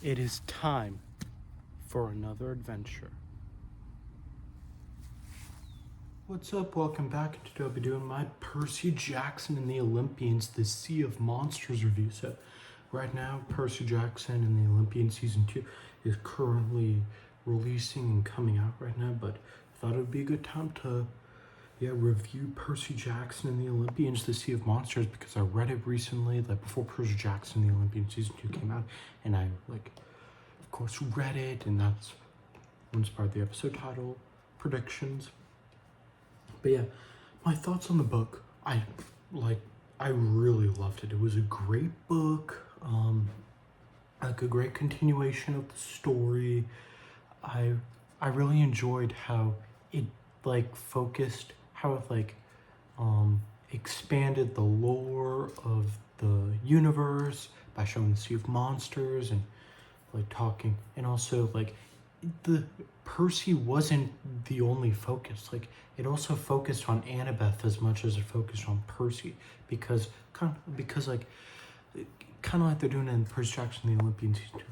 It is time for another adventure. What's up? Welcome back. Today I'll be doing my Percy Jackson and the Olympians, the Sea of Monsters review. So right now, Percy Jackson and the Olympians Season 2 is currently releasing and coming out right now, but I thought it would be a good time to review Percy Jackson and the Olympians, the Sea of Monsters, because I read it recently, like before Percy Jackson and the Olympians Season 2 came out, and I of course read it, and that's what inspired the episode title, predictions. But yeah, my thoughts on the book. I really loved it. It was a great book, like a great continuation of the story. I really enjoyed how it focused, how it expanded the lore of the universe by showing the Sea of Monsters and talking, and also the Percy wasn't the only focus. It also focused on Annabeth as much as it focused on Percy, because kind of like they're doing in Percy Jackson and the Olympians Season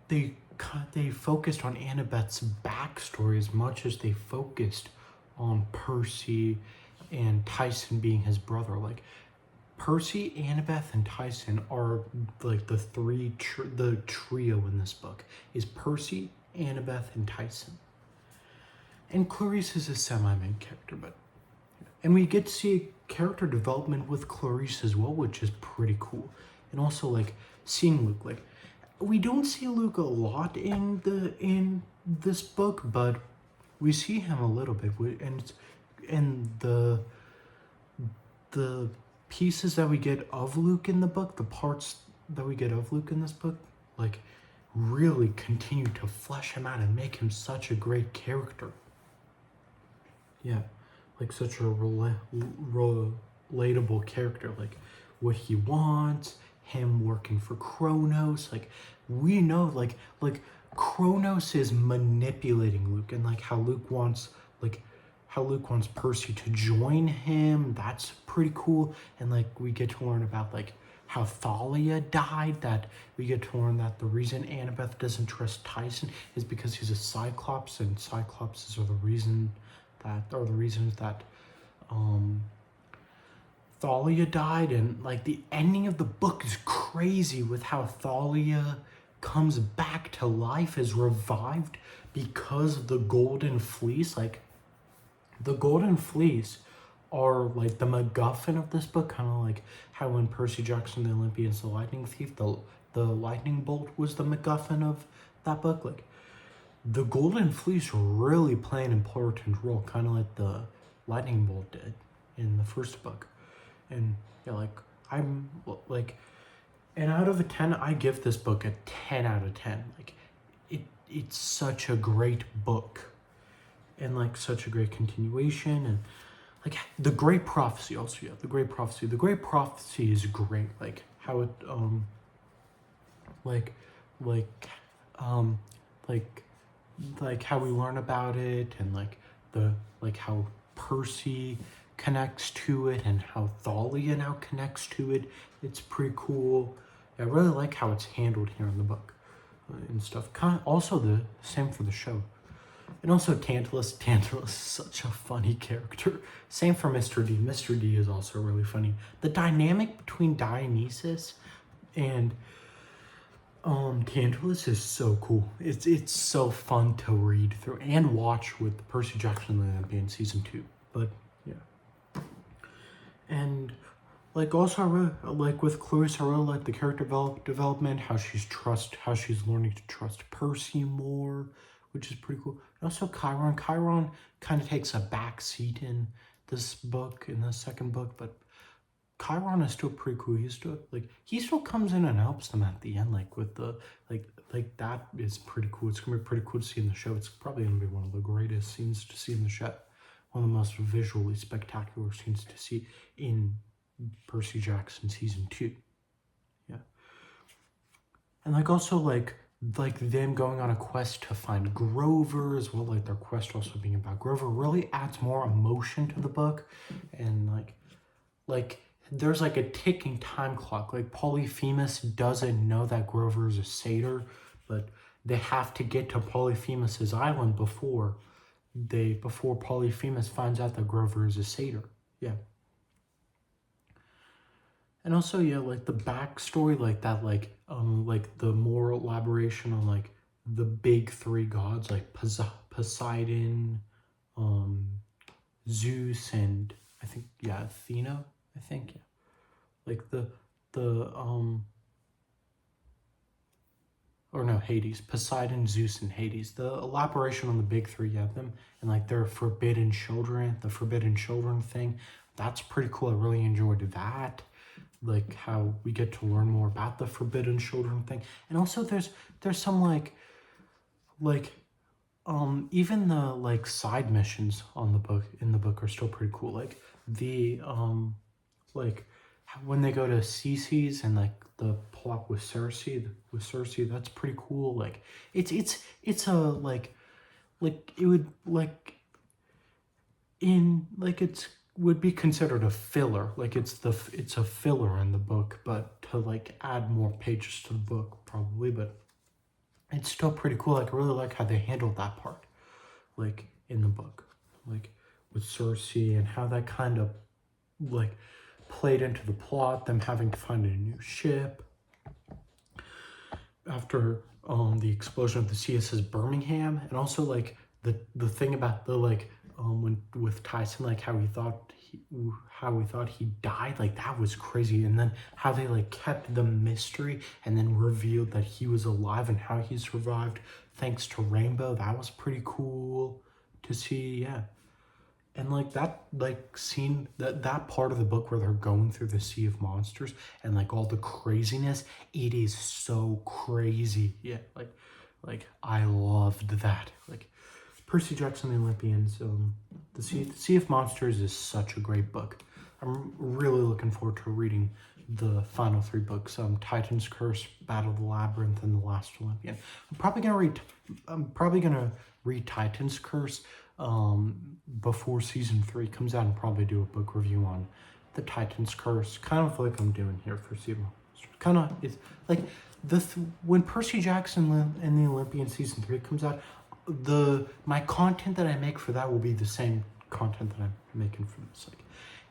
2. They focused on Annabeth's backstory as much as they focused on Percy and Tyson being his brother. Percy, Annabeth, and Tyson are the trio in this book is Percy, Annabeth, and Tyson. And Clarice is a semi-main character, and we get to see character development with Clarice as well, which is pretty cool. And also seeing Luke, we don't see Luke a lot in this book, but we see him a little bit, and the pieces that we get of Luke in the book, the parts that we get of Luke in this book, really continue to flesh him out and make him such a great character. Yeah, such a relatable character, what he wants, him working for Kronos, we know, Kronos is manipulating Luke, and how Luke wants Percy to join him. That's pretty cool. And we get to learn about how Thalia died, that we get to learn that the reason Annabeth doesn't trust Tyson is because he's a Cyclops, and Cyclopses are the reasons that Thalia died. And the ending of the book is crazy with how Thalia comes back to life, is revived because of the Golden Fleece. The Golden Fleece are the MacGuffin of this book, kind of like how in Percy Jackson the Olympians, the Lightning Thief, the lightning bolt was the MacGuffin of that book. The Golden Fleece really play an important role, kind of like the lightning bolt did in the first book. And and out of a 10, I give this book a 10 out of 10. It's such a great book, and such a great continuation, and the Great Prophecy also. Yeah, the Great Prophecy is great. How it how we learn about it, and how Percy connects to it, and how Thalia now connects to it. It's pretty cool. I really like how it's handled here in the book, and stuff. Also the same for the show. And also Tantalus. Tantalus is such a funny character. Same for Mr. D. Mr. D is also really funny. The dynamic between Dionysus and Tantalus is so cool. It's so fun to read through and watch with Percy Jackson and the Olympians Season 2. But yeah. And also I really, with Clarice, I really like the character development, how she's learning to trust Percy more, which is pretty cool. And also Chiron. Chiron kind of takes a back seat in this book, in the second book, but Chiron is still pretty cool. He still comes in and helps them at the end, with the that is pretty cool. It's gonna be pretty cool to see in the show. It's probably gonna be one of the greatest scenes to see in the show. One of the most visually spectacular scenes to see in Percy Jackson Season 2. Yeah. And also them going on a quest to find Grover as well, their quest also being about Grover really adds more emotion to the book, and there's like a ticking time clock. Like Polyphemus doesn't know that Grover is a satyr, but they have to get to Polyphemus's island before Polyphemus finds out that Grover is a satyr. Yeah. And also, yeah, like the backstory, like that, like the more elaboration on like the big three gods, like Poseidon, Zeus, and I think, yeah, Athena, I think, yeah. Like or no, Hades, Poseidon, Zeus, and Hades. The elaboration on the big three, yeah, them, and like their forbidden children, the forbidden children thing, that's pretty cool. I really enjoyed that. Like how we get to learn more about the forbidden children thing. And also there's some like even the like side missions on the book in the book are still pretty cool. Like the like when they go to Ceres and like the plot with Cersei, that's pretty cool. Like it's a like it would like in like it's would be considered a filler. Like it's a filler in the book, but to like add more pages to the book probably, but it's still pretty cool. Like I really like how they handled that part, like in the book, like with Cersei and how that kind of like played into the plot, them having to find a new ship after the explosion of the CSS Birmingham, and also like the thing about the like when with Tyson, like how we thought he died, like that was crazy. And then how they like kept the mystery and then revealed that he was alive and how he survived thanks to Rainbow. That was pretty cool to see. Yeah. And like that like scene, that part of the book where they're going through the Sea of Monsters and like all the craziness, it is so crazy. Yeah, like I loved that. Like Percy Jackson and the Olympians, the sea of Monsters is such a great book. I'm really looking forward to reading the final three books, Titan's Curse, Battle of the Labyrinth, and The Last Olympian. I'm probably gonna read Titan's Curse before season 3 comes out, and probably do a book review on the Titan's Curse, kind of like I'm doing here for Sea of Monsters. Kind of, it's like when Percy Jackson and the Olympian season 3 comes out, my content that I make for that will be the same content that I'm making for this.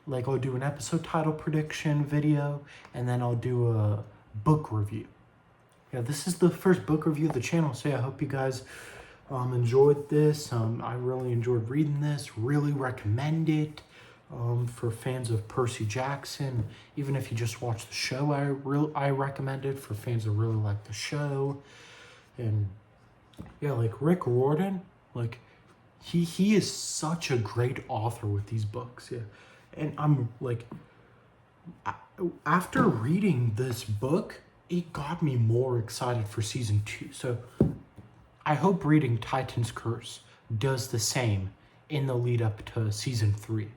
Like I'll do an episode title prediction video, and then I'll do a book review. Yeah, this is the first book review of the channel, so yeah, I hope you guys enjoyed this. I really enjoyed reading this. Really recommend it for fans of Percy Jackson. Even if you just watch the show, I recommend it for fans that really like the show. And yeah, like Rick Riordan, like he is such a great author with these books. Yeah, and I'm like, after reading this book, it got me more excited for season 2. So I hope reading Titan's Curse does the same in the lead up to season 3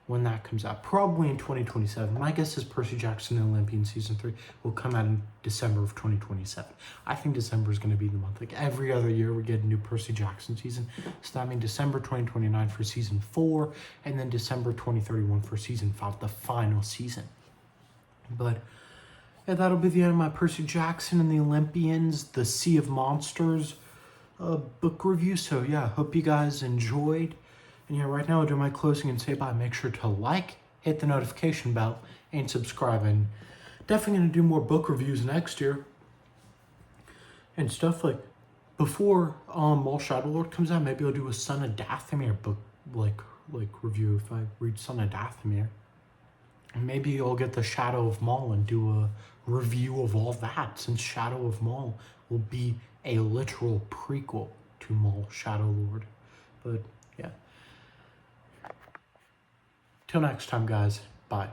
when that comes out, probably in 2027. My guess is Percy Jackson and Olympian season 3 will come out in December of 2027. I think December is going to be the month. Like every other year we get a new Percy Jackson season. So that means December 2029 for season 4, and then December 2031 for season 5, the final season. But yeah, that'll be the end of my Percy Jackson and the Olympians, the Sea of Monsters book review. So yeah, hope you guys enjoyed. And yeah, right now I'll do my closing and say bye. Make sure to like, hit the notification bell, and subscribe. And definitely going to do more book reviews next year and stuff. Like before Mall Shadow Lord comes out, maybe I'll do a Son of Dathomir book like review if I read Son of Dathomir. And maybe I'll get the Shadow of Maul and do a review of all that, since Shadow of Maul will be a literal prequel to Mall Shadow Lord. But yeah. Till next time, guys. Bye.